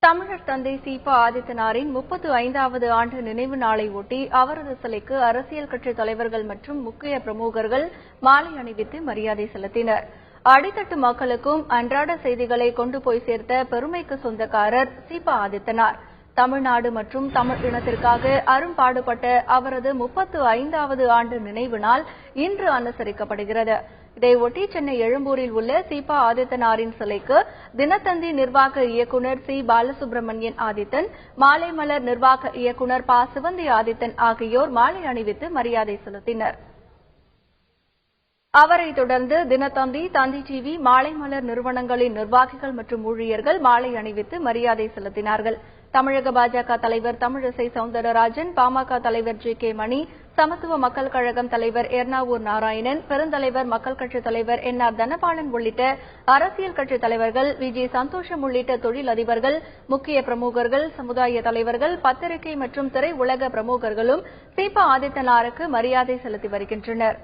தமிழர் தந்தை சீபா ஆதித்தனாரின் 35வது ஆண்டு நினைவு நாளை ஒட்டி அவரது சிலைக்கு அரசியல் கட்சித் தலைவர்கள் மற்றும் முக்கிய பிரமுகர்கள் மாலை அணிவித்து மரியாதை செலுத்தினர். அடித்தட்டு மக்களுக்கும் அன்றாட செய்திகளை கொண்டு போய் சேர்த்த பெருமைக்கு சொந்தக்காரர் சீபா ஆதித்தனார். தமிழ்நாடு மற்றும் தமிழ் இனத்திற்காக அரும்பாடுபட்ட அவரது 35வது ஆண்டு நினைவு நாள் இன்று அனுசரிக்கப்படுகிறது. இதையொட்டி சென்னை எழும்பூரில் உள்ள சீபா ஆதித்தனாரின் சிலைக்கு தினத்தந்தி நிர்வாக இயக்குநர் சி. பாலசுப்ரமணியன் ஆதித்தன், மாலை மலர் நிர்வாக இயக்குநர் ப. சிவந்தி ஆதித்தன் ஆகியோர் மாலை அணிவித்து மரியாதை செலுத்தினர். அவரைத் தொடர்ந்து தினத்தந்தி, தந்தி டிவி, மாலை மலர் நிறுவனங்களின் நிர்வாகிகள் மற்றும் ஊழியர்கள் மாலை அணிவித்து மரியாதை செலுத்தினார்கள். தமிழக பாஜக தலைவர் தமிழிசை சவுந்தரராஜன், பாமக தலைவர் ஜே. மணி, சமத்துவ மக்கள் கழகம் தலைவர் எர்ணாவூர் நாராயணன், பெருந்தலைவர் மக்கள் கட்சித் தலைவர் என்.ஆர். தனபாலன் உள்ளிட்ட அரசியல் கட்சித் தலைவர்கள், வி. சந்தோஷம் உள்ளிட்ட தொழில் அதிபர்கள், முக்கிய பிரமுகர்கள், சமுதாய தலைவர்கள், பத்திரிகை மற்றும் திரை உலக பிரமுகர்களும் சீபா ஆதித்தனாருக்கு மரியாதை செலுத்தி வருகின்றனர்.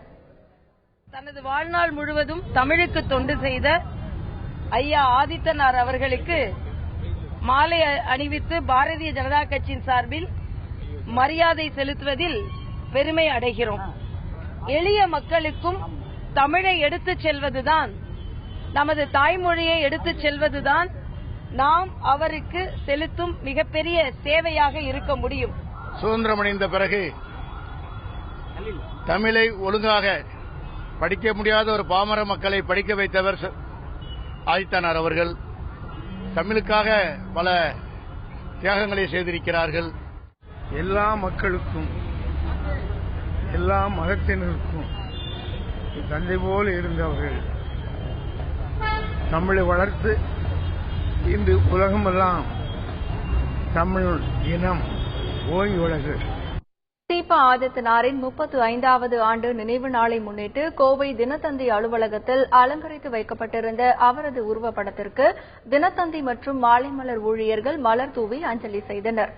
தனது வாழ்நாள் முழுவதும் தமிழுக்கு தொண்டு செய்த ஐயா ஆதித்தனார் அவர்களுக்கு மாலை அணிவித்து பாரதிய ஜனதா கட்சியின் சார்பில் மரியாதை செலுத்துவதில் பெருமை அடைகிறோம். எளிய மக்களுக்கும் தமிழை எடுத்துச் செல்வதுதான், நமது தாய்மொழியை எடுத்துச் செல்வதுதான் நாம் அவருக்கு செலுத்தும் மிகப்பெரிய சேவையாக இருக்க முடியும். சுதந்திரம் அடைந்த பிறகு தமிழை ஒழுங்காக படிக்க முடியாத ஒரு பாமர மக்களை படிக்க வைத்தவர் ஆதித்தனார் அவர்கள். தமிழுக்காக பல தியாகங்களை செய்திருக்கிறார்கள். எல்லா மக்களுக்கும், எல்லா மதத்தினருக்கும் தந்தை போல் இருந்தவர்கள். தமிழை வளர்த்து இன்று உலகமெல்லாம் தமிழ் இனம் ஓங்கி உலகு. சீபா ஆதித்தனாரின் 35வது ஆண்டு நினைவு நாளை முன்னிட்டு கோவை தினத்தந்தி அலுவலகத்தில் அலங்கரித்து வைக்கப்பட்டிருந்த அவரது உருவப்படத்திற்கு தினத்தந்தி மற்றும் மாலை மலர் ஊழியர்கள் மலர் தூவி அஞ்சலி செய்தனர்.